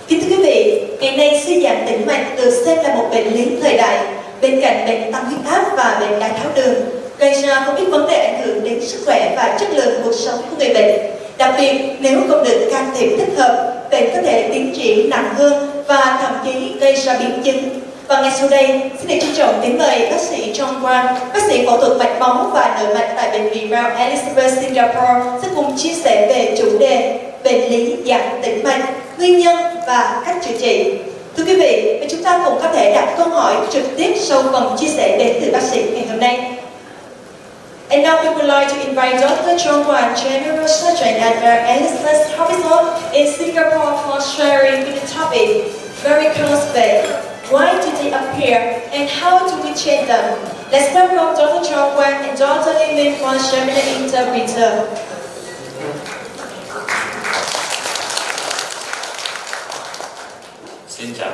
Kính thưa quý vị, ngày nay suy giãn tĩnh mạch được xem là một bệnh lý thời đại. Bên cạnh bệnh tăng huyết áp và bệnh đái tháo đường, gây ra không ít vấn đề ảnh hưởng đến sức khỏe và chất lượng cuộc sống của người bệnh. Đặc biệt, nếu không được can thiệp thích hợp, bệnh có thể tiến triển nặng hơn và thậm chí gây ra biến chứng. Và ngay sau đây, xin được trân trọng kính mời bác sĩ John Wang, bác sĩ phẫu thuật mạch máu và nội mạch tại bệnh viện PanAsia Singapore sẽ cùng chia sẻ về chủ đề bệnh lý giãn tĩnh mạch, nguyên nhân và cách chữa trị. Thưa quý vị, chúng ta cũng có thể đặt câu hỏi trực tiếp sau phần chia sẻ đến từ bác sĩ ngày hôm nay. And now we would like to invite Dr. John Wang, General Surgeon at PanAsia Hospital in Singapore for sharing with the topic very close fit. Why do they appear and how do we change them? Let's welcome Dr. John Wang and Dr. Nguyên for sharing the interpreter. Xin chào.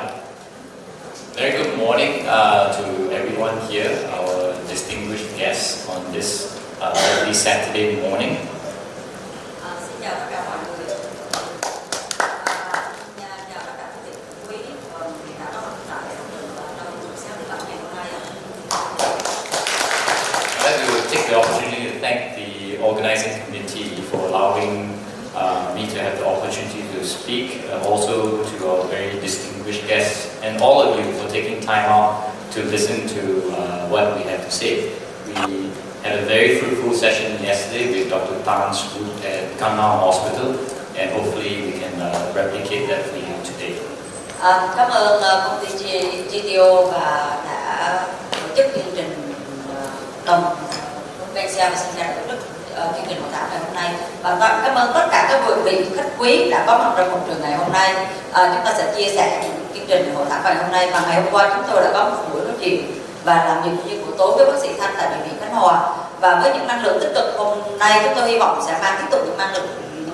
Very good morning to everyone here, our distinguished guests on this early Saturday morning. Xin chào tất cả mọi người. Chào tất cả quý vị đã có mặt tại trong buổi sáng thứ Bảy ngày hôm nay. I'd like to take the opportunity to thank the organizing committee for allowing me to have the opportunity to speak, also to our very distinguished guests and all of you for taking time out to listen to what we have to say. We had a very fruitful session yesterday with Dr. Tan's group at Công Hospital, and hopefully we can replicate that for you today. Cảm ơn công ty GTO và đã tổ chức chương trình đồng PanAsia Surgery Group chương trình hội thảo ngày hôm nay, và cảm ơn tất cả các vị khách quý đã có mặt trong hội trường ngày hôm nay. Chúng ta sẽ chia sẻ những chương trình hội thảo ngày hôm nay, và ngày hôm qua chúng tôi đã có một buổi nói chuyện và làm việc như buổi tối với bác sĩ Thanh tại bệnh viện Khánh Hòa, và với những năng lượng tích cực hôm nay chúng tôi hy vọng sẽ tiếp tục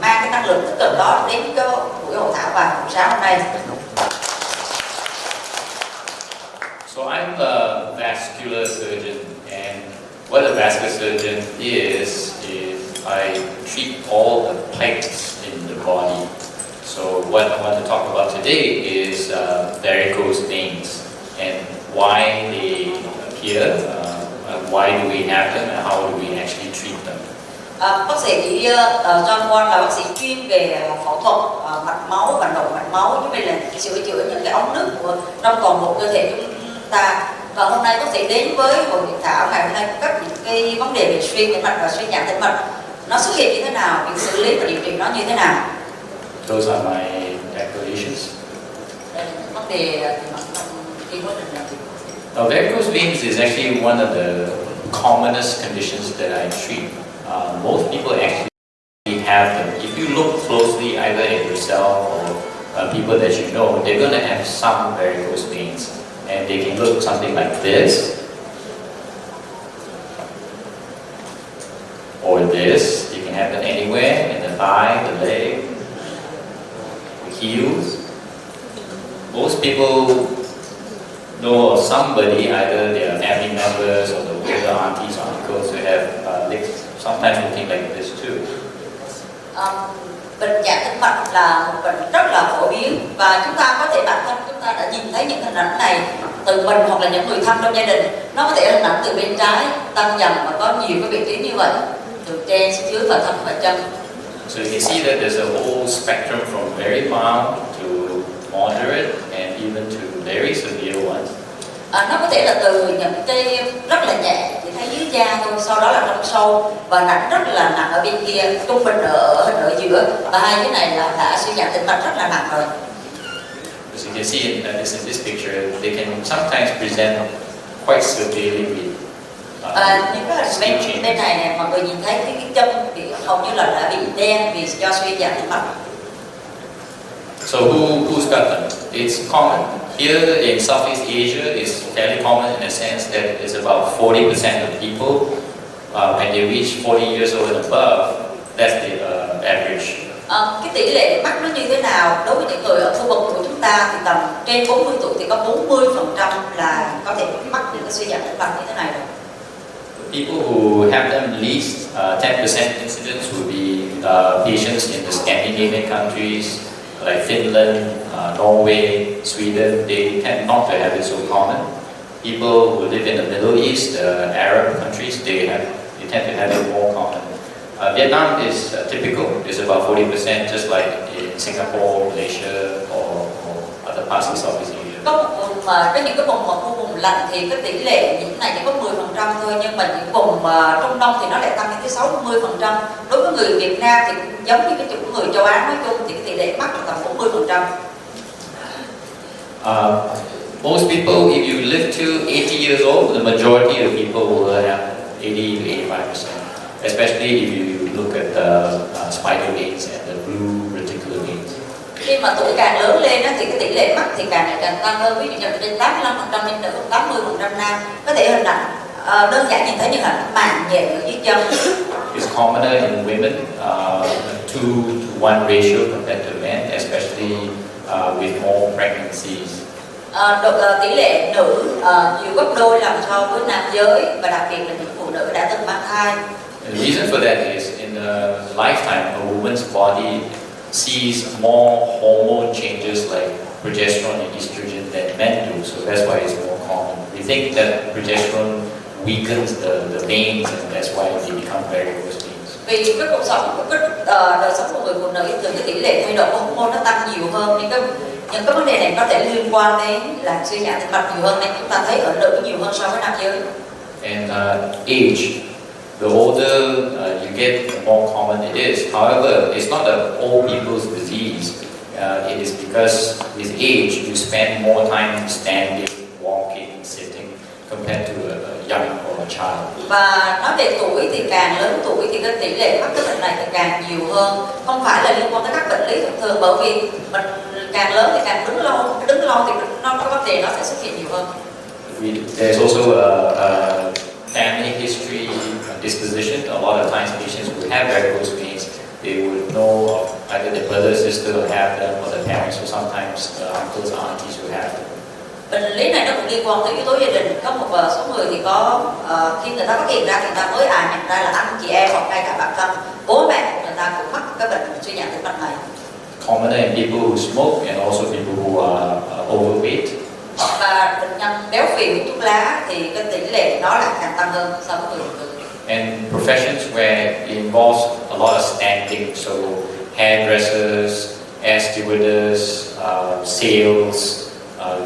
mang cái năng lượng tích cực đó đến cái buổi hội thảo và buổi sáng hôm nay. So I'm a vascular surgeon, and what a vascular surgeon is I treat all the pipes in the body. So what I want to talk about today is varicose veins and why they appear, why do we have them, and how do we actually treat them. Bác sĩ John Wang là bác sĩ chuyên về phẫu thuật mạch máu và nội mạch máu, như vậy là sửa chữa những cái ống nước trong toàn bộ cơ thể chúng ta. Và hôm nay bác sĩ đến với hội hội thảo ngày hôm nay cung cấp những cái vấn đề về suy tĩnh mạch và suy giãn tĩnh mạch, nó xuất hiện như thế nào, việc xử lý và điều trị nó như thế nào. Those are my declarations. Đây là những vấn đề về mặt khi quá trình làm việc. Varicose veins is actually one of the commonest conditions that I treat. Most people actually have them. If you look closely, either at yourself or people that you know, they're going to have some varicose veins, and they can look something like this, or this. You can have them anywhere, in the thigh, the leg, the heels. Most people know of somebody, either their family members or the older aunties or uncles, who have legs sometimes looking like this too. Bệnh giãn tĩnh mạch là một bệnh rất là phổ biến, và chúng ta có thể bản thân chúng ta đã nhìn thấy những hình ảnh này từ mình hoặc là những người thân trong gia đình. Nó có thể là hình ảnh từ bên trái tăng dần và có nhiều cái vị trí như vậy, từ trên xuống dưới và thân và chân. So you can see that there's a whole spectrum from very mild to moderate and even to very severe ones. Nó có thể là từ những cái rất là nhẹ, chỉ thấy dưới da thôi, sau đó là trong sâu và nặng rất là nặng ở bên kia, trung bình ở giữa, và hai cái này là đã suy giãn tĩnh mạch rất là nặng rồi. As you can see in this picture, they can sometimes present quite severely with những cái hình bên này này, mọi người nhìn thấy cái chân thì hầu như là đã bị đen vì do suy giãn tĩnh mạch. So who's got them? It's common. Here in Southeast Asia, it's fairly common in a sense that it's about 40% of people, when they reach 40 years old and above, that's the average. Cái tỷ lệ mắc nó như thế nào? Đối với những người ở khu vực của chúng ta thì tầm trên 40 tuổi thì có 40% là có thể mắc những cái suy giãn tĩnh mạch như thế này rồi. People who have them, at least 10% incidence would be patients in the Scandinavian countries, like Finland, Norway, Sweden, they tend not to have it so common. People who live in the Middle East, Arab countries, they tend to have it more common. Vietnam is typical, it's about 40%, just like in Singapore, Malaysia, or other parts of Southeast Asia. Có một vùng mà có những cái vùng mà khu vùng lạnh thì cái tỷ lệ nhiễm này chỉ có 10% thôi, nhưng mà những vùng Trung Đông thì nó lại tăng lên tới 60%. Đối với người Việt Nam thì cũng giống như cái chủng người châu Á nói chung thì cái tỷ lệ mắc là tầm 40%. Most people, if you live to 80 years old, the majority of people will have 80 to 85%. Especially if you look at the spider veins and the blue reticular veins. Khi mà tuổi càng lớn lên thì cái tỷ lệ mắc thì càng ngày càng tăng hơn. Ví dụ như trên 85% trên nữ, 80% nam. Có thể hình ảnh đơn giản nhìn thấy như là màng nhện ở dưới chân. It's commoner in women, 2-to-1 ratio compared to men, especially with more pregnancies. Tỷ lệ nữ nhiều gấp đôi lần so với nam giới, và đặc biệt là những phụ nữ đã từng mang thai. The reason for that is in a lifetime, a woman's body sees more hormone changes like progesterone and estrogen than men do, so that's why it's more common. We think that progesterone weakens the veins, and that's why they become varicose veins. Vì cái cuộc sống, đời sống của người phụ nữ thường cái tỷ lệ thay đổi của hormone nó tăng nhiều hơn, những cái vấn đề này có thể liên quan đến là suy giảm tĩnh mạch nhiều hơn, nên chúng ta thấy ở nữ nhiều hơn so với nam giới. And age. The older you get, the more common it is. However, it's not an old people's disease. It is because with age, you spend more time standing, walking, sitting, compared to a young or a child. Và nói về tuổi thì càng lớn tuổi thì cái tỷ lệ mắc cái bệnh này thì càng nhiều hơn. Không phải là liên quan tới các bệnh lý thông thường, bởi vì mình càng lớn thì càng đứng lâu thì nó có vấn đề nó sẽ xuất hiện nhiều hơn. There's also a family history disposition. A lot of times patients who have varicose veins, they would know of either their brother, sister who have them, or their parents, or sometimes uncles, aunties who have them. Bệnh lý này nó cũng liên quan tới yếu tố gia đình. Có một số người thì có khi người ta phát hiện ra thì người ta mới nhận ra là anh chị em hoặc ngay cả bản thân bố mẹ của người ta cũng mắc cái bệnh suy giảm tĩnh mạch này. Common in people who smoke and also people who are overweight. Và bệnh nhân béo phì hút thuốc lá thì cái tỷ lệ nó lại càng tăng hơn so với người thường. And professions where it involves a lot of standing, so hairdressers, air stewardess, sales,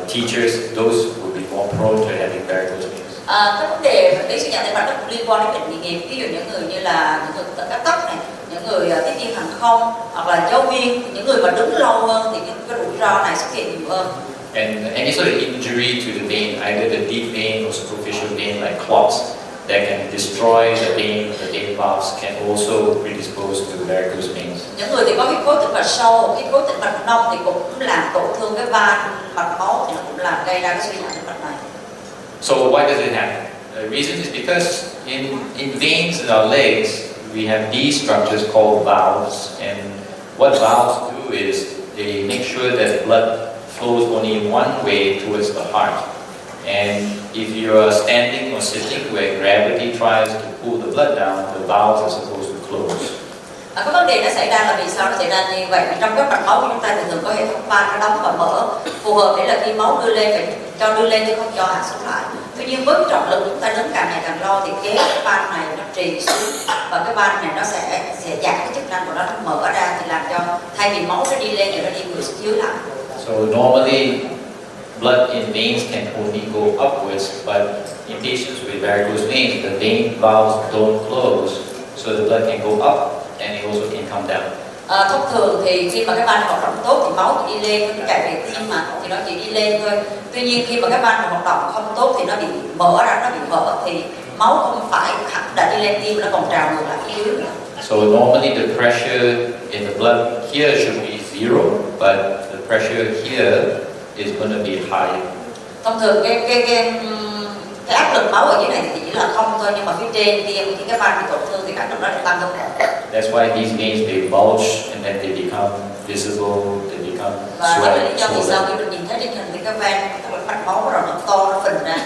teachers, those would be more prone to having varicose veins. Cái vấn đề bệnh lý suy giảm tĩnh mạch nó cũng liên quan đến bệnh nghề nghiệp, ví dụ những người như là những người cắt tóc này, những người tiếp viên hàng không hoặc là giáo viên, những người mà đứng lâu hơn thì cái rủi ro này xuất hiện nhiều hơn. And any sort of injury to the vein, either the deep vein or superficial vein like clots, that can destroy the vein valves, can also predispose to varicose veins. Những người thì có huyết khối tĩnh mạch sâu, huyết khối tĩnh mạch nông thì cũng làm tổn thương cái van mạch máu, thì nó cũng làm gây ra cái suy giảm tĩnh mạch này. So why does it happen? The reason is because in veins in our legs, we have these structures called valves, and what valves do is they make sure that blood flows only one way towards the heart. And if you are standing or sitting where gravity tries to pull the blood down, the valves are supposed to close. Cái vấn đề nó xảy ra là vì sao nó xảy ra như vậy? Vì trong các mạch máu của chúng ta thường có hệ thống van nó đóng và mở, phù hợp để là khi máu đưa lên phải cho đưa lên chứ không cho hạ xuống lại. Tuy nhiên với trọng lực chúng ta lớn càng ngày càng lo thì cái van này nó trì xuống, và cái van này nó sẽ giảm cái chức năng của nó mở ra, thì làm cho thay vì máu nó đi lên thì nó đi ngược xuống dưới lại. So normally blood in veins can only go upwards, but in patients with varicose veins, the vein valves don't close, so the blood can go up and it also can come down. Thông thường thì khi mà cái van hoạt động tốt thì máu chỉ đi lên, nó chạy về tim mà thì nó chỉ đi lên thôi. Tuy nhiên khi mà cái van hoạt động không tốt thì nó bị mở ra, nó bị vỡ thì máu không phải hẳn đã đi lên tim, nó còn trào ngược lại phía dưới nữa. So normally the pressure in the blood here should be 0, but the pressure here is going to be higher. Thông thường cái áp lực máu ở dưới này thì chỉ là không thôi, nhưng mà phía trên kia khi cái van bị tổn thương thì áp lực nó lại tăng hơn. That's why these veins they bulge and then they become visible, they become Và đó là lý do vì swollen. sao khi mình nhìn thấy trên hình thì cái van, cái mạch máu rồi nó to, nó phình ra.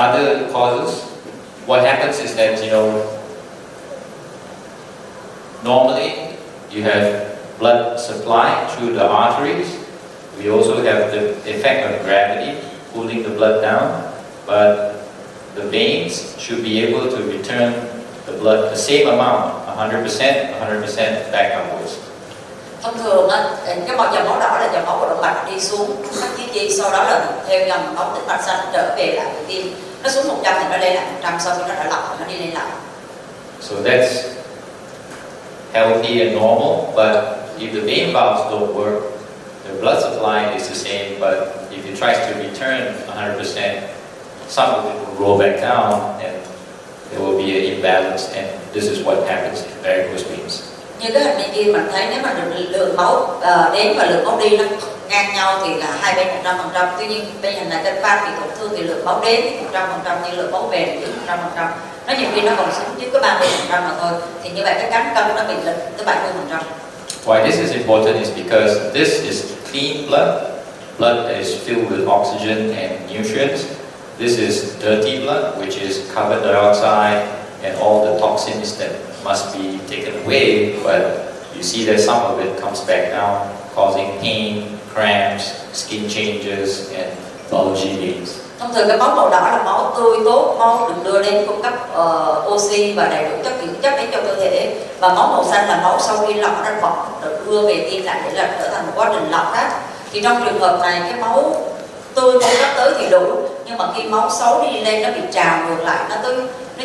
Other causes, what happens is that, you know, Normally, you have blood supply through the arteries. We also have the effect of gravity pulling the blood down, but the veins should be able to return the blood the same amount, 100% back upwards. Thông thường á, cái dòng máu đỏ là dòng máu của động mạch đi xuống các chi, sau đó là theo dòng máu tĩnh mạch xanh trở về lại với tim. Nó xuống 100 thì nó lên lại 100, sau khi nó đã lọc thì nó đi lên lại. So that's healthy and normal, but if the vein valves don't work, the blood supply is the same, but if it tries to return 100%, some of it will roll back down and there will be an imbalance, and this is what happens in varicose veins. Như cái hình bên kia mình thấy nếu mà lượng máu đến và lượng máu đi nó ngang nhau thì là hai bên 100%. Tuy nhiên bên hình này trên pan bị tổn thương thì lượng máu đến 100%, nhưng lượng máu về thì 100%. Nó nhiều khi nó còn xuống chứ có 30% mà thôi. Thì như vậy cái cán cân nó bị lệch tới 70%. Why this is important is because this is clean blood. Blood that is filled with oxygen and nutrients. This is dirty blood, which is carbon dioxide and all the toxins that must be taken away, but you see that some of it comes back down, causing pain, cramps, skin changes, and bulgy veins. Thông thường cái máu màu đỏ là máu tươi tốt, máu được đưa lên cung cấp oxy và đầy đủ chất dưỡng chất đến cho cơ thể, và máu màu xanh là máu sau khi lọc nó bọt được đưa về tim lại để là trở thành một quá trình lọc khác. Thì trong trường hợp này cái máu tươi cung cấp tới thì đủ, nhưng mà khi máu xấu đi lên nó bị trào ngược lại, nó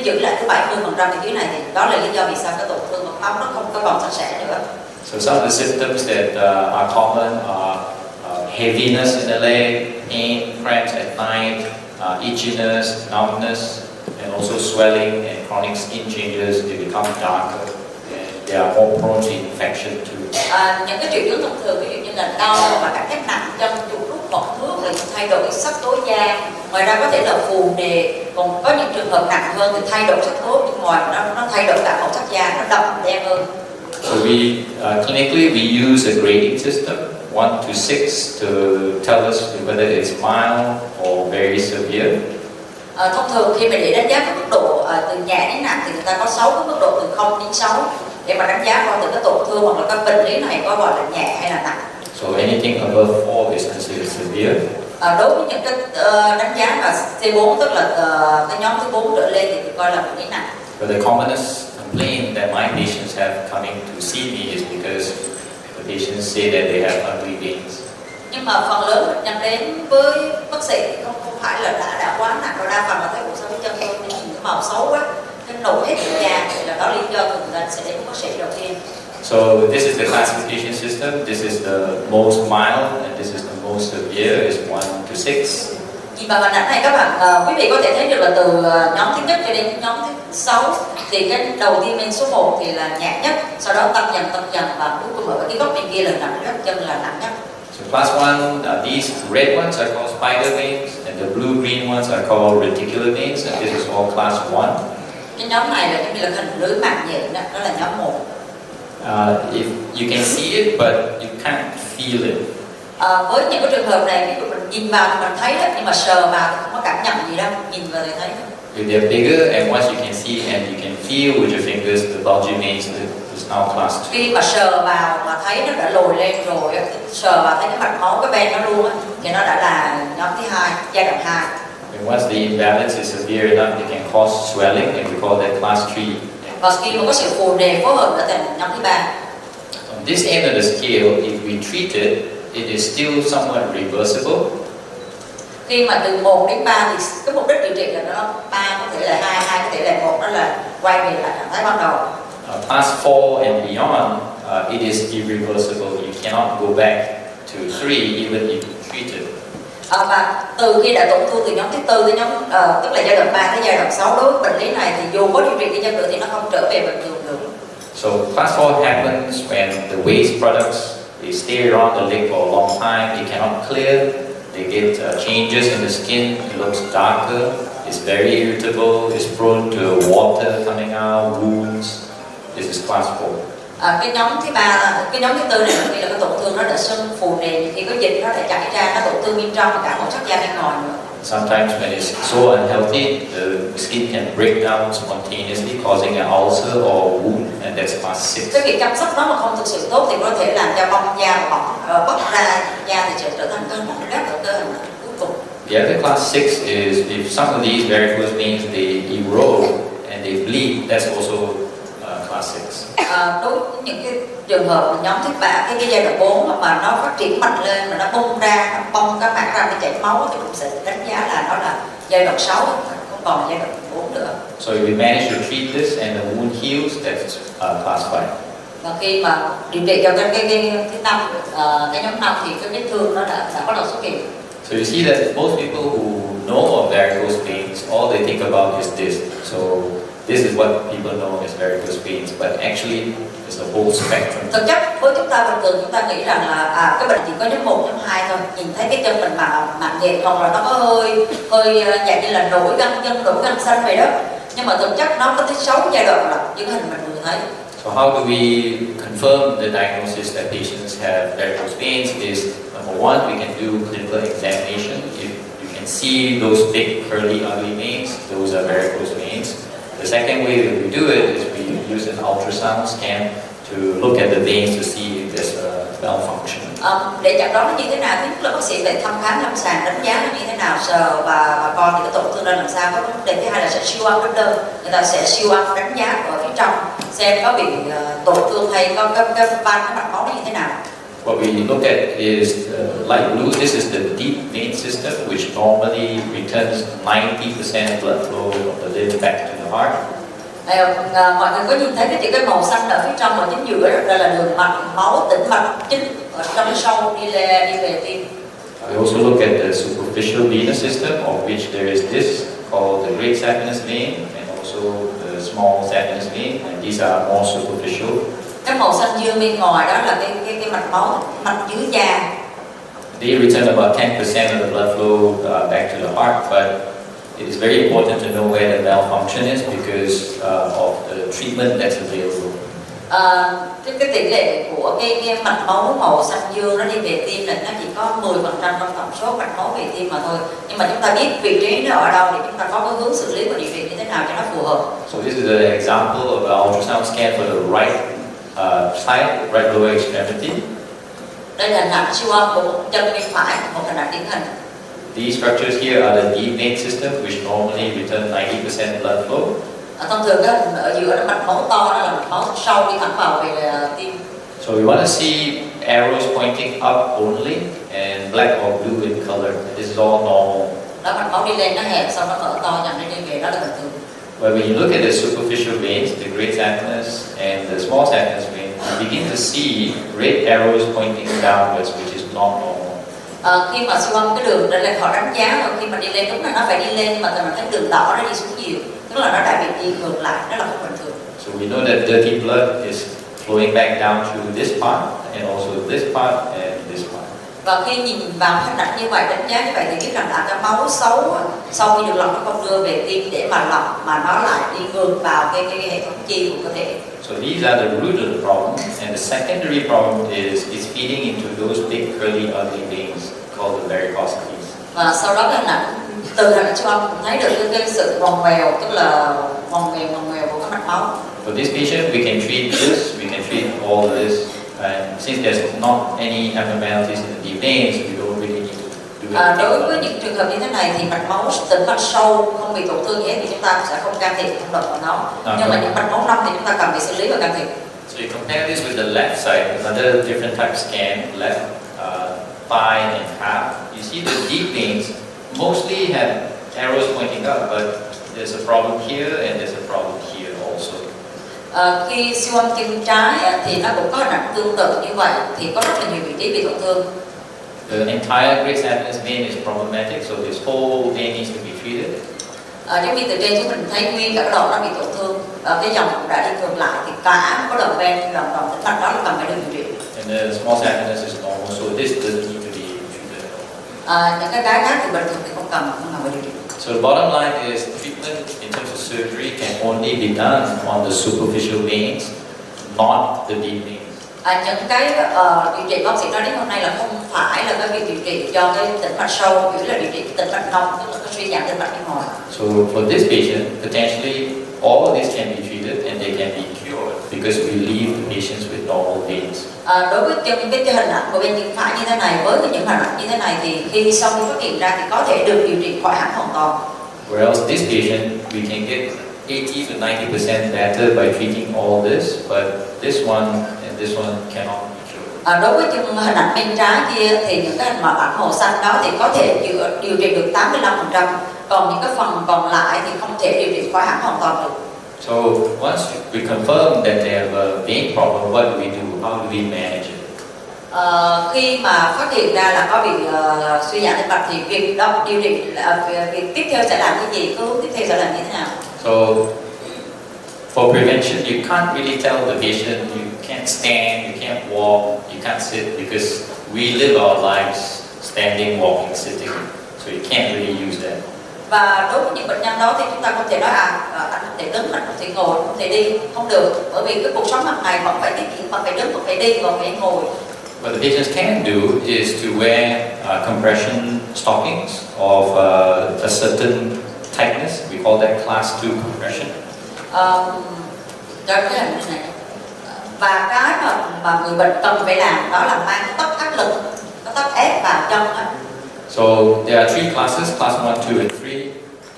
giữ lại tới 70% ở dưới này, thì đó là lý do vì sao cái tổn thương máu nó không có còn sạch sẽ nữa. So some of the symptoms that are common are heaviness in the leg, pain, cramps at night, itchiness, numbness, and also swelling and chronic skin changes. They become darker and they are more prone to infection too. Những cái triệu chứng thông thường ví dụ như là đau và cảm giác nặng chân, chuột rút, bọt nước, rồi thay đổi sắc tố da. Ngoài ra có thể là phù nề, còn có những trường hợp nặng hơn thì thay đổi sắc tố bên ngoài, nó thay đổi cả màu sắc da, nó đậm đen hơn. So we clinically we use a grading system, 1 to 6, to tell us whether it's mild or very severe. Thông thường khi mình để đánh giá cái mức độ từ nhẹ đến nặng thì người ta có 6 cái mức độ từ 0 đến 6 để mà đánh giá coi từ cái tổn thương hoặc là cái bệnh lý này có gọi là nhẹ hay là nặng. So anything above 4 is considered severe. Đối với những cái đánh giá mà C4 tức là cái nhóm thứ 4 trở lên thì được coi là bệnh lý nặng. But the commonest complaint that my patients have coming to see me is because the patients say that they have ugly veins. Nhưng mà phần lớn bệnh nhân đến với bác sĩ thì không phải là đã quá nặng, rồi đa phần là thấy cuộc sống chân thôi, nhưng cái màu xấu quá, cái nổi hết trên da, thì là đó lý do thường người sẽ đến bác sĩ đầu tiên. So this is the classification system. This is the most mild and this is the most severe. Is 1 to 6. Nhìn vào hình ảnh này các bạn, quý vị có thể thấy được là từ nhóm thứ nhất cho đến nhóm thứ 6 thì cái đầu tiên bên số 1 thì là nhẹ nhất, sau đó tăng dần và cuối cùng ở cái góc bên kia là nặng nhất, chân là nặng nhất. So class 1, these red ones are called spider veins, and the blue-green ones are called reticular veins, and this is all class 1. Cái nhóm này là giống như là hình lưới mạng nhện đó, đó là nhóm 1. If you can see it, but you can't feel it. Với những cái trường hợp này, ví dụ mình nhìn vào thì mình thấy đó, nhưng mà sờ vào thì không có cảm nhận gì đâu, nhìn vào thì thấy. If they're bigger, and once you can see and you can feel with your fingers, the bulgy veins is now class 2. Khi mà sờ vào mà thấy nó đã lồi lên rồi, sờ vào thấy cái mạch máu cái ben nó luôn á, thì nó đã là nhóm thứ 2, giai đoạn 2. And once the imbalance is severe enough, it can cause swelling, and we call that class 3. Và khi mà có sự phù nề phối hợp đã thành nhóm thứ 3. On this end of the scale, if we treat it, it is still somewhat reversible. Khi mà từ 1 đến 3 thì cái mục đích điều trị là nó 3 có thể là 2, 2 có thể là 1, đó là quay về lại trạng thái ban đầu. Class 4 and beyond, it is irreversible. You cannot go back to 3 even if you treat it. Và từ khi đã tổn thương từ nhóm thứ 4 tới nhóm tức là giai đoạn 3 tới giai đoạn 6 đối với bệnh lý này thì dù có điều trị đi chăng nữa thì nó không trở về bình thường được. So class 4 happens when the waste products they stay around the leg for a long time. They cannot clear. They get changes in the skin. It looks darker. It's very irritable. It's prone to water coming out, wounds. This is class 4. Cái nhóm thứ 3, cái nhóm thứ 4 này khi là cái tổn thương nó đã sưng phù nề, khi có dịch nó lại chảy ra, nó tổn thương bên trong và cả một sắc da bên ngoài nữa. Sometimes when it's so unhealthy, the skin can break down spontaneously, causing an ulcer or wound, and that's class 6. Cái việc chăm sóc nó mà không thực sự tốt thì có thể làm cho bong da bóc ra da thì sẽ trở thành cơn bỏng rát ở cơ hành cuối cùng. The other class 6 is if some of these varicose veins they erode and they bleed, that's also class 6. Đối với những cái trường hợp nhóm thứ ba, cái giai đoạn 4 mà nó phát triển mạnh lên mà nó bung ra, nó bong các mảng ra, nó chảy máu thì cũng sẽ đánh giá là nó là giai đoạn 6, không còn là giai đoạn 4 nữa. So if we manage to treat this and the wound heals, that's class 5. Và khi mà điều trị cho cái năm, cái nhóm 5 thì cái vết thương nó đã bắt đầu xuất hiện. So you see that most people who know of varicose veins, all they think about is this. So this is what people know as varicose veins, but actually it's a whole spectrum. Thực chất với chúng ta bình thường chúng ta nghĩ rằng là cái bệnh chỉ có nhóm 1, nhóm 2 thôi. Nhìn thấy cái chân mình mà mạnh nhẹ không là nó có hơi dạng như là nổi gân chân, nổi gân xanh vậy đó. Nhưng mà thực chất nó có tới 6 giai đoạn là những hình mình vừa thấy. So how do we confirm the diagnosis that patients have varicose veins is, number one, we can do clinical examination. If you can see those big curly ugly veins, those are varicose veins. The second way that we do it is we use an ultrasound scan to look at the veins to see if there's a malfunction. Để chẩn đoán nó như thế nào, thứ nhất là bác sĩ phải thăm khám lâm sàng, đánh giá nó như thế nào, sờ và coi những cái tổn thương ra làm sao. Có vấn đề thứ hai là sẽ siêu âm đơn, người ta sẽ siêu âm đánh giá ở phía trong xem có bị tổn thương hay có cái van cái mạch máu nó như thế nào. What we look at is light blue. This is the deep vein system, which normally returns 90% blood flow of the lymph back to the heart. Mọi người có nhìn thấy cái màu xanh ở phía trong ở chính giữa, đây là đường mạch máu tĩnh mạch chính ở trong sâu đi về tim. We also look at the superficial venous system, of which there is this called the great saphenous vein and also the small saphenous vein, and these are more superficial. Cái màu xanh dương bên ngoài đó là cái mạch máu, mạch dưới da. They return about 10% of the blood flow back to the heart, but it is very important to know where the malfunction is because of the treatment that's available. Cái tỷ lệ của cái mạch máu màu xanh dương nó đi về tim là nó chỉ có 10% trong tổng số mạch máu về tim mà thôi. Nhưng mà chúng ta biết vị trí nó ở đâu thì chúng ta có cái hướng xử lý và điều trị như thế nào cho nó phù hợp. So this is an example of an ultrasound scan for the right side, right lower extremity. Đây là hình ảnh siêu âm của chân bên phải, một hình ảnh điển hình. These structures here are the deep vein system, which normally return 90% blood flow. Thông thường cái ở giữa là mạch máu to, đó là mạch máu sâu đi thẳng vào về tim. So we want to see arrows pointing up only and black or blue in color. This is all normal. Đó, mạch máu đi lên nó hẹp, xong nó mở to dần lên về, đó là bình thường. But when you look at the superficial veins, the great saphenous and the small saphenous vein, you begin to see red arrows pointing downwards, which is not normal. Khi mà siêu âm cái đường đây là họ đánh giá rồi, khi mà đi lên đúng là nó phải đi lên nhưng mà mình thấy đường đỏ nó đi xuống nhiều, tức là nó đã bị đi ngược lại, đó là không bình thường. So we know that dirty blood is flowing back down through this part and also this part and this part. Và khi nhìn vào hình ảnh như vậy, đánh giá như vậy thì biết rằng là cái máu xấu sau khi được lọc nó không đưa về tim để mà lọc mà nó lại đi ngược vào cái hệ thống chi của cơ thể. So these are the root of the problem, and the secondary problem is it's feeding into those big curly ugly veins called the varicosities. Và sau đó cái hình ảnh từ hình ảnh siêu âm cũng thấy được cái sự vòng vèo, tức là vòng vèo của cái mạch máu. For this patient, we can treat this, we can treat all of this, and since there's not any abnormalities in the deep veins, we don't really need to do anything. Đối với những trường hợp như thế này thì mạch máu tĩnh mạch sâu không bị tổn thương gì hết thì chúng ta sẽ không can thiệp, không động vào nó. Nhưng mà những mạch máu nông thì chúng ta cần phải xử lý và can thiệp. So you compare this with the left side, another different type of scan, left thigh and calf. You see the deep veins mostly have arrows pointing up, but there's a problem here and there's a problem here also. Khi siêu âm chân trái thì nó cũng có hình ảnh tương tự như vậy, thì có rất là nhiều vị trí bị tổn thương. The entire great saphenous vein is problematic, so this whole vein needs to be treated. Giống như từ trên chúng mình thấy nguyên cả cái đoạn nó bị tổn thương, cái dòng cũng đã đi ngược lại thì cả có đoạn ven, đoạn tĩnh mạch đó là cần phải được điều trị. And the small saphenous is normal, so this doesn't need to be treated at all. Những cái khác thì bình thường thì không cần phải điều trị. So the bottom line is treatment in terms of surgery can only be done on the superficial veins, not the deep veins. Những cái điều trị bác sĩ nói đến hôm nay là không phải là cái việc điều trị cho cái tĩnh mạch sâu, chỉ là điều trị tĩnh mạch nông, tức là cái suy giãn tĩnh mạch bên ngoài. So for this patient, potentially all of this can be treated and they can be cured because we leave the patients with normal veins. Đối với cái hình ảnh của bên chân phải như thế này, với những hình ảnh như thế này thì khi sau khi phát hiện ra thì có thể được điều trị khỏi hẳn hoàn toàn. Whereas this patient, we can get 80 to 90% better by treating all this, but this one and this one cannot be cured. Đối với hình ảnh bên trái kia thì những cái hình ảnh màu xanh đó thì có thể điều trị được 85%, còn những cái phần còn lại thì không thể điều trị khỏi hẳn hoàn toàn được. So once we confirm that they have a vein problem, what do we do? How do we manage it? Khi mà phát hiện ra là có bị suy giãn tĩnh mạch thì việc điều trị việc tiếp theo sẽ làm cái gì? Cái hướng tiếp theo sẽ làm như thế nào? So for prevention, you can't really tell the patient you can't stand, you can't walk, you can't sit because we live our lives standing, walking, sitting. So you can't really use that. Và đối với những bệnh nhân đó thì chúng ta không thể nói anh không thể đứng, anh không thể ngồi, không thể đi, không được, bởi vì cái cuộc sống hàng ngày vẫn phải tiếp diễn, vẫn phải đứng, vẫn phải đi, vẫn phải ngồi. What the patients can do is to wear compression stockings of a certain tightness. We call that class 2 compression. Cho cái hình này. Và cái mà người bệnh cần phải làm đó là mang tất áp lực, tất ép vào chân. So there are 3 classes, class 1, 2 and 3.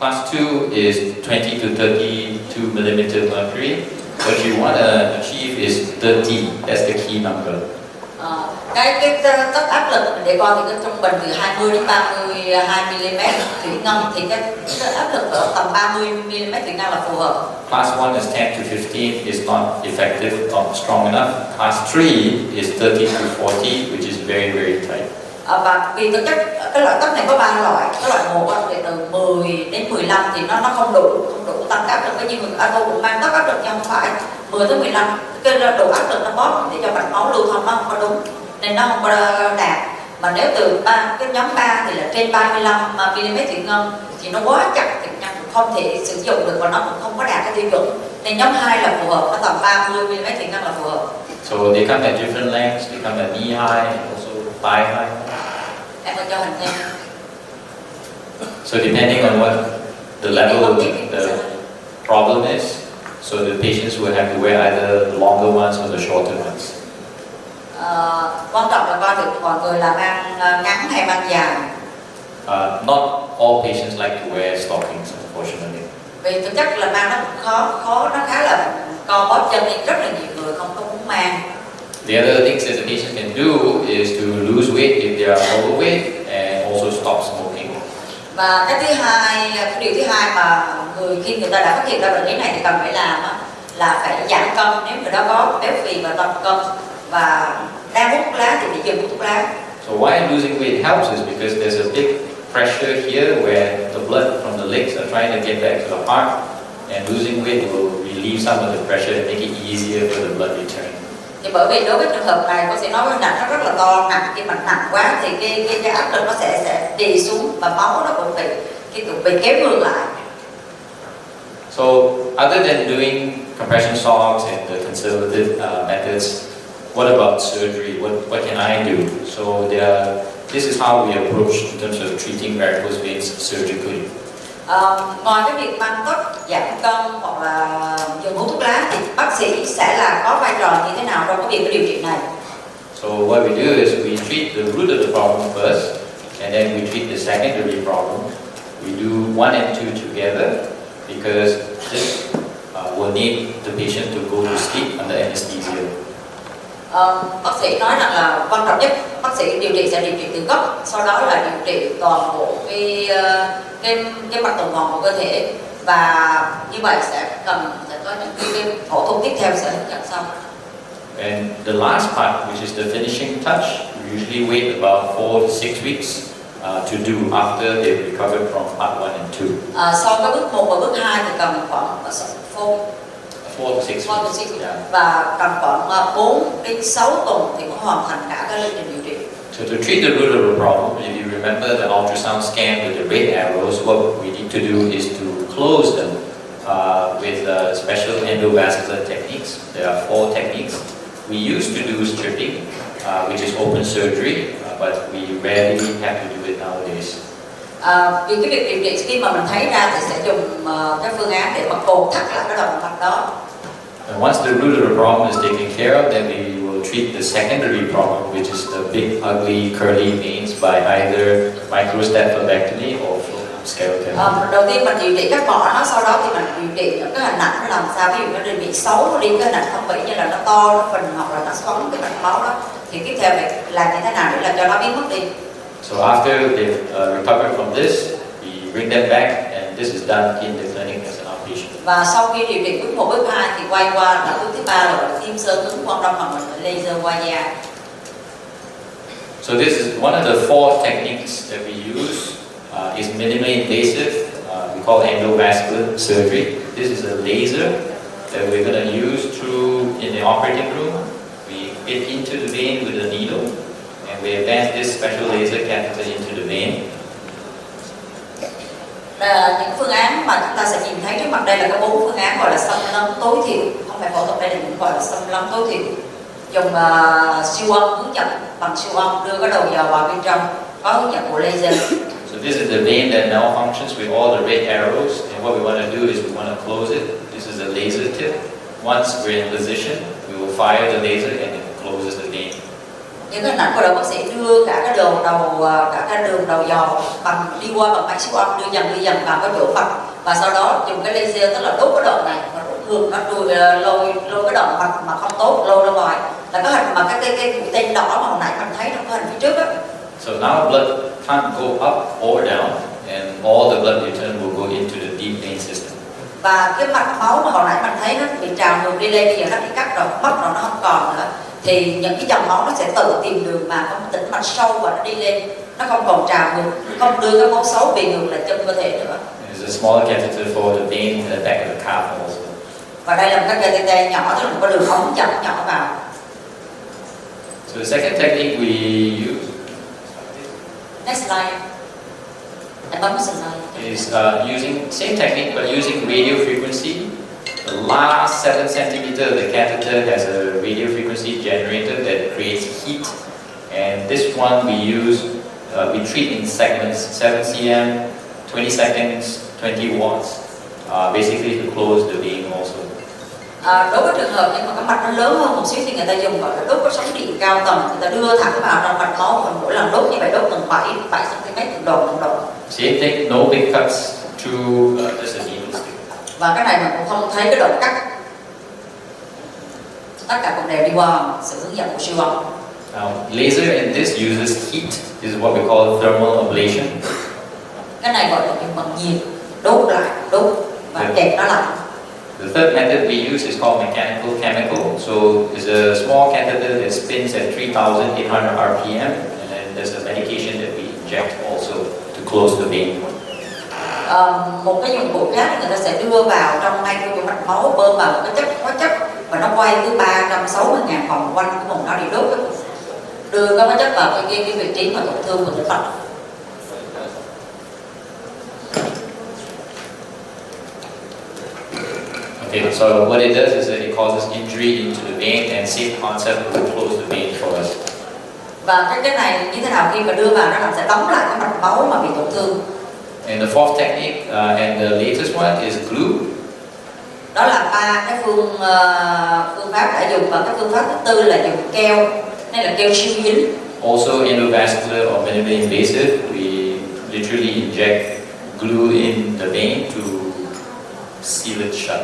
Class 2 is 20 to 32 millimeter mercury. What you want to achieve is 30. That's the key number. Cái tất áp lực để coi thì cái trung bình từ 20 đến 32 mm thủy ngân, thì cái áp lực ở tầm 30 mm thủy ngân là phù hợp. Class 1 is 10 to 15 is not effective, not strong enough. Class 3 is 30 to 40, which is very, very tight. Và vì thực chất cái loại tất này có 3 loại. Cái loại 1 thì từ 10 đến 15 thì nó không đủ tăng áp lực. Với như người tôi cũng mang tất áp lực nhưng không phải 10 tới 15, cái độ áp lực nó bóp để cho mạch máu lưu thông nó không có đúng, nên nó không có đạt. Mà nếu từ cái nhóm 3 thì là trên 35 mm thủy ngân thì nó quá chặt thì nhân không thể sử dụng được và nó cũng không có đạt cái tiêu chuẩn. Nên nhóm 2 là phù hợp, nó tầm 30 mm thủy ngân là phù hợp. So they come at different lengths. They come at knee high and also thigh high. Em có cho hình thêm. So depending on what the level of the problem is, so the patients will have to wear either the longer ones or the shorter ones. Quan trọng là coi được mọi người là mang ngắn hay mang dài. Not all patients like to wear stockings, unfortunately. Vì thực chất là mang nó cũng khó, nó khá là co bóp chân nên rất là nhiều người không có muốn mang. The other things that the patient can do is to lose weight if they are overweight and also stop smoking. Và cái điều thứ hai mà khi người ta đã phát hiện ra bệnh lý này thì cần phải làm là phải giảm cân nếu người đó có béo phì và tăng cân, và đang hút thuốc lá thì phải dừng hút thuốc lá. So why losing weight helps is because there's a big pressure here where the blood from the legs are trying to get back to the heart, and losing weight will relieve some of the pressure and make it easier for the blood return. Thì bởi vì đối với trường hợp này, có sẽ nói cái nặng nó rất là to, nặng, khi mà nặng quá thì cái áp lực nó sẽ đi xuống và máu nó cũng bị kéo ngược lại. So other than doing compression socks and the conservative methods, what about surgery? What can I do? So this is how we approach in terms of treating varicose veins surgically. Ngoài cái việc mang tất, giảm cân hoặc là dùng hút thuốc lá thì bác sĩ sẽ là có vai trò như thế nào trong cái việc điều trị này? So what we do is we treat the root of the problem first, and then we treat the secondary problem. We do 1 and 2 together because this will need the patient to go to sleep under anesthesia. Bác sĩ nói rằng là quan trọng nhất bác sĩ sẽ điều trị từ gốc, sau đó là điều trị toàn bộ cái mặt tuần hoàn của cơ thể, và như vậy sẽ có những cái phẫu thuật tiếp theo sẽ hướng dẫn sau. And the last part, which is the finishing touch, we usually wait about 4 to 6 weeks to do after they've recovered from part 1 and 2. Sau cái bước 1 và bước 2 thì cần khoảng 4 to 6 weeks. Yeah. Và cần khoảng 4 đến 6 tuần thì mới hoàn thành cả cái lịch trình điều trị. So to treat the root of the problem, if you remember the ultrasound scan with the red arrows, what we need to do is to close them with special endovascular techniques. There are 4 techniques. We used to do stripping, which is open surgery, but we rarely have to do it nowadays. Vì cái việc điều trị khi mà mình thấy ra thì sẽ dùng cái phương án để mà cột thắt lại cái động mạch đó. And once the root of the problem is taken care of, then we will treat the secondary problem, which is the big, ugly, curly veins by either microstaphylectomy or sclerotomy. Đầu tiên mình điều trị cắt bỏ nó, sau đó thì mình điều trị những cái hình nặng nó làm sao, ví dụ nó bị xấu, nó đi cái hình nặng không bị như là nó to, nó phình hoặc là nó xoắn cái mạch máu đó. Thì tiếp theo phải làm như thế nào để làm cho nó biến mất đi. So after they've recovered from this, we bring them back, and this is done in the clinic as an outpatient. Và sau khi điều trị bước 1, bước 2 thì quay qua là bước thứ 3 là tiêm sơ cứng quan đông bằng laser qua da. So this is one of the 4 techniques that we use. Is minimally invasive. We call endovascular surgery. This is a laser that we're going to use in the operating room. We get into the vein with a needle, and we advance this special laser catheter into the vein. Những phương án mà chúng ta sẽ nhìn thấy trước mặt đây là có 4 phương án gọi là xâm lấn tối thiểu, không phải phẫu thuật, đây là những gọi là xâm lấn tối thiểu. Dùng siêu âm hướng dẫn bằng siêu âm đưa cái đầu dò vào bên trong, có hướng dẫn của laser. So this is the vein that malfunctions with all the red arrows, and what we want to do is we want to close it. This is a laser tip. Once we're in position, we will fire the laser and it closes the vein. Những cái hình ảnh của đầu bác sĩ đưa cả cái đường đầu dò đi qua bằng máy siêu âm đưa dần vào cái chỗ mạch, và sau đó dùng cái laser tức là đốt cái đoạn này và đốt ngược nó lôi cái đoạn mạch mà không tốt lôi ra ngoài, là cái hình mà cái mũi tên đỏ mà hồi nãy mình thấy trong cái hình phía trước á. So now blood can't go up or down, and all the blood return will go into the deep vein system. Và cái mạch máu mà hồi nãy mình thấy nó bị trào ngược đi lên, bây giờ nó bị cắt rồi, mất rồi, nó không còn nữa, thì những cái dòng máu nó sẽ tự tìm đường mà không tĩnh mạch sâu và nó đi lên, nó không còn trào ngược, không đưa cái máu xấu bị ngược lại chân cơ thể nữa. There's a small catheter for the vein in the back of the calf also. Và đây là một cái catheter nhỏ, tức là một cái đường ống dẫn nhỏ vào. So the second technique we use Next slide. Anh bấm slide. is using same technique but using radio frequency. The last 7 cm of the catheter has a radio frequency generator that creates heat, and this one we treat in segments 7 cm, 20 seconds, 20 watts, basically to close the vein also. Đối với trường hợp nhưng mà cái mạch nó lớn hơn một xíu thì người ta dùng gọi là đốt có sóng điện cao tầng, người ta đưa thẳng vào trong mạch máu, và mỗi lần đốt như vậy đốt từng 7 cm từng độ. Same thing, no big cuts through just a needle stick. Và cái này mình cũng không thấy cái động cắt, tất cả cũng đều đi qua sự hướng dẫn của siêu âm. Now, laser in this uses heat. This is what we call thermal ablation. Cái này gọi là dùng bằng nhiệt, đốt và kẹp nó lại. The third method we use is called mechanical chemical. So it's a small catheter that spins at 3,800 RPM, and then there's a medication that we inject also to close the vein. Một cái dụng cụ khác người ta sẽ đưa vào trong ngay cái chỗ mạch máu, bơm vào một cái hóa chất và nó quay cứ 360.000 vòng quanh cái vùng đó để đốt cái, đưa cái hóa chất vào cái vị trí mà tổn thương của tĩnh mạch. Okay, so what it does is that it causes injury into the vein, and same concept will close the vein for us. Và cái này như thế nào, khi mà đưa vào nó làm sẽ đóng lại cái mạch máu mà bị tổn thương. And the fourth technique and the latest one is glue. Đó là 3 cái phương pháp đã dùng, và cái phương pháp thứ tư là dùng keo, đây là keo siêu dính. Also endovascular or minimally invasive, we literally inject glue in the vein to seal it shut.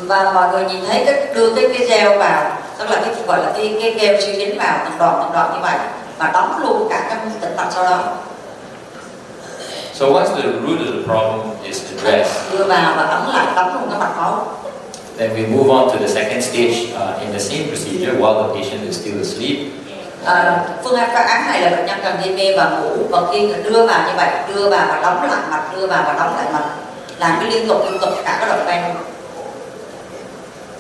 Và mọi người nhìn thấy đưa cái gel vào, tức là cái gọi là cái keo siêu dính vào từng đoạn như vậy, và đóng luôn cả cái tĩnh mạch sau đó. So once the root of the problem is addressed, đưa vào và ấn lại, đóng luôn cái mạch máu. then we move on to the second stage in the same procedure while the patient is still asleep. Phương án này là bệnh nhân cần gây mê và ngủ, và khi đưa vào như vậy, đưa vào và đóng lại mạch, đưa vào và đóng lại mạch, làm cái liên tục cả cái động ban.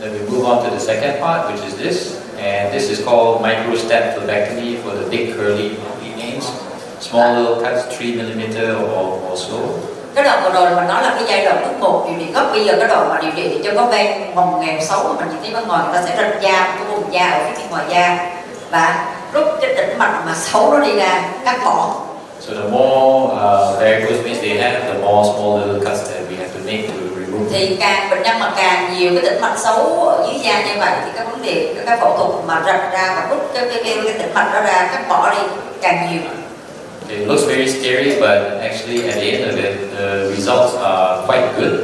Then we move on to the second part, which is this, and this is called microstaphylectomy for the big curly veins. Small little cuts, 3 mm or so. Cái đoạn vừa rồi mình nói là cái giai đoạn bước 1 điều trị gốc, bây giờ cái đoạn mà điều trị cho có ven ngoằn nghèo xấu mà mình nhìn thấy bên ngoài, người ta sẽ rạch da cái vùng da ở phía bên ngoài da và rút cái tĩnh mạch mà xấu đó đi ra, cắt bỏ. So the more varicose veins they have, the more small little cuts that we have to make to remove. Thì càng bệnh nhân mà càng nhiều cái tĩnh mạch xấu ở dưới da như vậy thì cái vấn đề cái phẫu thuật mà rạch ra và rút cái tĩnh mạch đó ra, cắt bỏ đi càng nhiều. It looks very scary, but actually at the end of it, the results are quite good.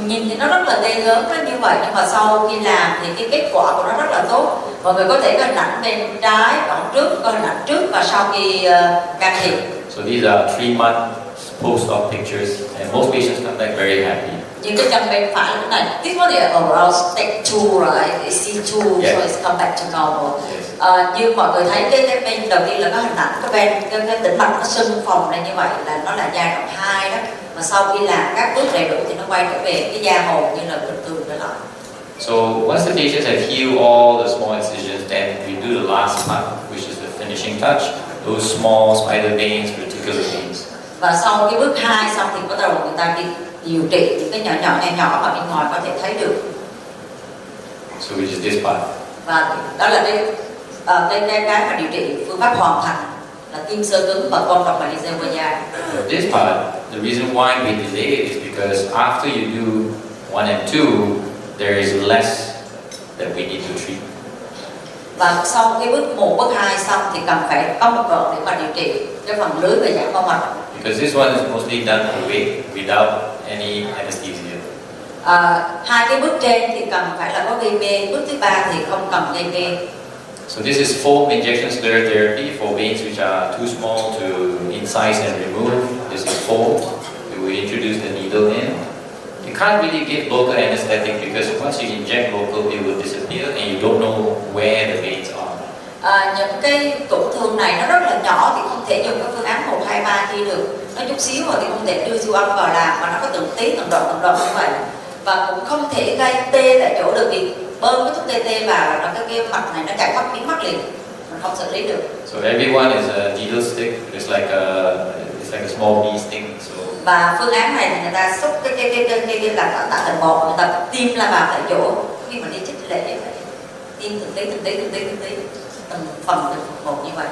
Nhìn thì nó rất là ghê gớm đó như vậy, nhưng mà sau khi làm thì cái kết quả của nó rất là tốt. Mọi người có thể có hình ảnh bên trái, đoạn trước, có hình ảnh trước và sau khi can thiệp. So these are 3-month post-op pictures, and most patients come back very happy. Như cái chân bên phải lúc này, this one is around stage 2, right? It's C2, Yeah. so it's come back to normal. Yes. Như mọi người thấy cái bên đầu tiên là có hình ảnh cái tĩnh mạch nó sưng phồng này như vậy là nó là giai đoạn 2 đó. Mà sau khi làm các bước đầy đủ thì nó quay trở về cái da hầu như là bình thường trở lại. So once the patients have healed all the small incisions, then we do the last part, which is the finishing touch. Those small spider veins, reticular veins. Và sau cái bước 2 xong thì bắt đầu người ta đi điều trị những cái nhỏ mà bên ngoài có thể thấy được. So which is this part. Và đó là cái mà điều trị phương pháp hoàn thành là tim sơ cứng và con độc laser qua da. This part, the reason why we delay it is because after you do 1 and 2, there is less that we need to treat. Và sau cái bước 1, bước 2 xong thì cần phải có một đoạn để mà điều trị cái phần lưới và giãn bao mạch. Because this one is mostly done away without any anesthesia. Hai cái bước trên thì cần phải là có gây mê, bước thứ 3 thì không cần gây mê. So this is foam injection sclerotherapy for veins which are too small to incise and remove. This is foam. We will introduce the needle in. You can't really give local anesthetic because once you inject local, it will disappear and you don't know where the veins are. Những cái tổn thương này nó rất là nhỏ thì không thể dùng các phương án 1, 2, 3 kia được. Nó chút xíu rồi thì không thể đưa siêu âm vào làm mà nó có từng tí từng đoạn như vậy. Và cũng không thể gây tê tại chỗ được vì bơm cái thuốc TT vào là cái mạch này nó chạy mất biến mất liền, mình không xử lý được. So everyone is a needle stick. It's like a small bee sting. So Và phương án này thì người ta xúc cái là tạo thành bột, người ta tiêm là vào tại chỗ khi mà đi chích lệ vậy, tiêm từng tí từng phần một như vậy.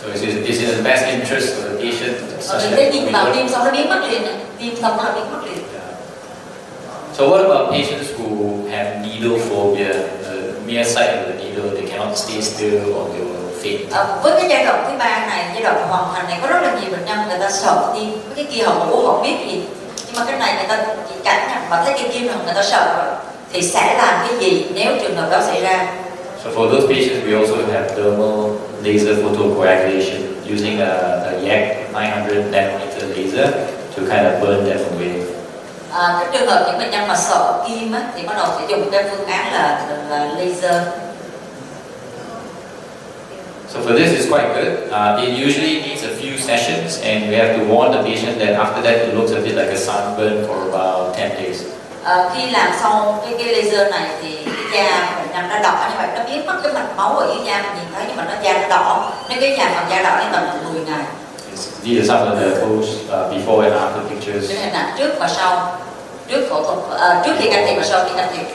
So it's in the best interest of the patient. Mình thấy nhìn vào tiêm xong nó biến mất liền, tiêm xong nó biến mất liền. So what about patients who have needle phobia? The mere sight of the needle, they cannot stay still or they will faint. Với cái giai đoạn thứ 3 này, giai đoạn hoàn thành này có rất là nhiều bệnh nhân người ta sợ tiêm, cái kia họ ngủ họ biết gì, nhưng mà cái này người ta chỉ cảm nhận mà thấy cái kim là người ta sợ rồi, thì sẽ làm cái gì nếu trường hợp đó xảy ra? So for those patients, we also have thermal laser photocoagulation using a YAG 900 nanometer laser to kind of burn them away. Cái trường hợp những bệnh nhân mà sợ kim á, thì bắt đầu sẽ dùng cái phương án là laser. So for this, it's quite good. It usually needs a few sessions, and we have to warn the patient that after that, it looks a bit like a sunburn for about 10 days. Khi làm xong cái laser này thì cái da của bệnh nhân nó đỏ như vậy, nó biến mất cái mạch máu ở dưới da mình nhìn thấy, nhưng mà nó da nó đỏ, nếu cái da mà da đỏ lên tầm 10 ngày. These are some of the post before and after pictures. Cái hình ảnh trước và sau, trước phẫu thuật, trước khi can thiệp và sau khi can thiệp.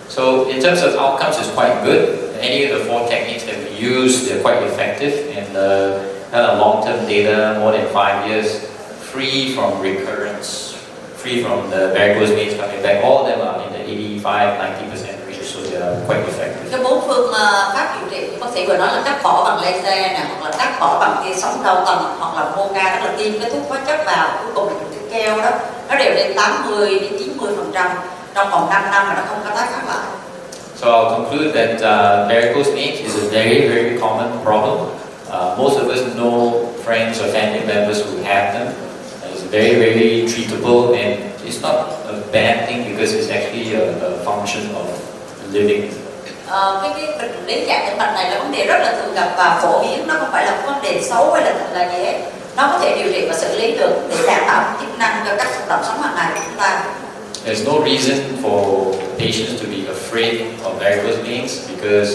So in terms of outcomes, it's quite good. Any of the 4 techniques that we use, they're quite effective, and kind of long-term data, more than 5 years, free from recurrence, free from the varicose veins coming back. All of them are in the 85-90% range, so they are quite effective. Cái 4 phương pháp điều trị, bác sĩ vừa nói là cắt bỏ bằng laser này, hoặc là cắt bỏ bằng tia sóng cao tầng, hoặc là moca, tức là tiêm cái thuốc hóa chất vào, cuối cùng là dùng cái keo đó, nó đều lên 80-90% trong vòng 5 năm mà nó không có tái phát lại. So I'll conclude that varicose veins is a very, very common problem. Most of us know friends or family members who have them. It's very, very treatable, and it's not a bad thing because it's actually a function of living. Cái bệnh lý giãn tĩnh mạch này là vấn đề rất là thường gặp và phổ biến, nó không phải là một vấn đề xấu hay là gì hết. Nó có thể điều trị và xử lý được để đảm bảo chức năng cho các hoạt động sống hàng ngày của chúng ta. There's no reason for patients to be afraid of varicose veins because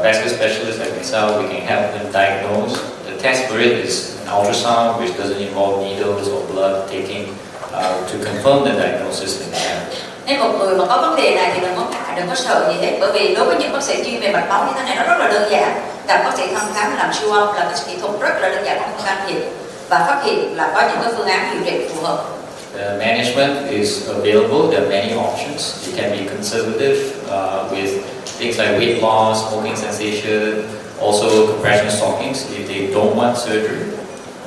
vascular specialists like myself, we can help them diagnose the the test for it is an ultrasound, which doesn't involve needles or blood taking to confirm the diagnosis in the end. Nếu một người mà có vấn đề này thì đừng có ngại, đừng có sợ gì hết, bởi vì đối với những bác sĩ chuyên về mạch máu như thế này nó rất là đơn giản. Gặp bác sĩ thăm khám làm siêu âm là cái kỹ thuật rất là đơn giản, không can thiệp và phát hiện là có những cái phương án điều trị phù hợp. The management is available. There are many options. You can be conservative with things like weight loss, smoking cessation, also compression stockings if they don't want surgery,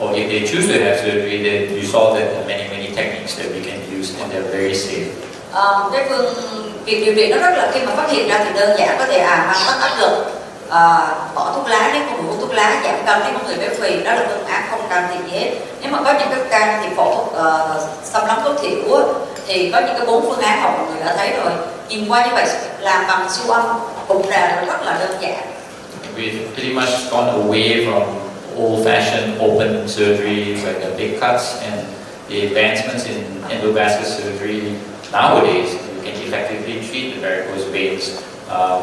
or if they choose to have surgery, then you saw that there are many techniques that we can use and they're very safe. Việc điều trị nó rất là khi mà phát hiện ra thì đơn giản, có thể mang tất áp lực, bỏ thuốc lá nếu không hút thuốc lá, giảm cân nếu có người béo phì, đó là phương án không can thiệp gì hết. Nếu mà có những cái can thiệp phẫu thuật xâm lấn tối thiểu thì có những cái 4 phương án mà mọi người đã thấy rồi. Nhìn qua như vậy làm bằng siêu âm cũng là rất là đơn giản. We've pretty much gone away from old-fashioned open surgery where the big cuts and the advancements in endovascular surgery. Nowadays, you can effectively treat the varicose veins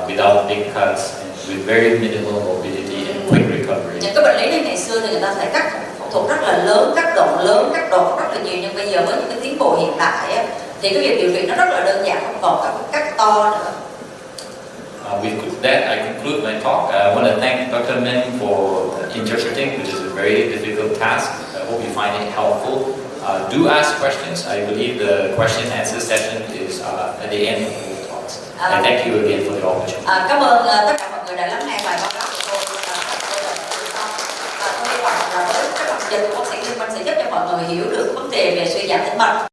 without big cuts and with very minimal morbidity and quick recovery. Những cái bệnh lý này ngày xưa thì người ta phải cắt phẫu thuật rất là lớn, cắt độ rất là nhiều, nhưng bây giờ với những cái tiến bộ hiện tại thì cái việc điều trị nó rất là đơn giản, không còn các cắt to nữa. With that, I conclude my talk. I want to thank Dr. Men for interpreting, which is a very difficult task. I hope you find it helpful. Do ask questions. I believe the question and answer session is at the end of the talks. And thank you again for the opportunity. Cảm ơn tất cả mọi người đã lắng nghe bài báo cáo của tôi. Tôi hy vọng là với cái bằng dịch của bác sĩ Nguyên sẽ giúp cho mọi người hiểu được vấn đề về suy giảm tĩnh mạch.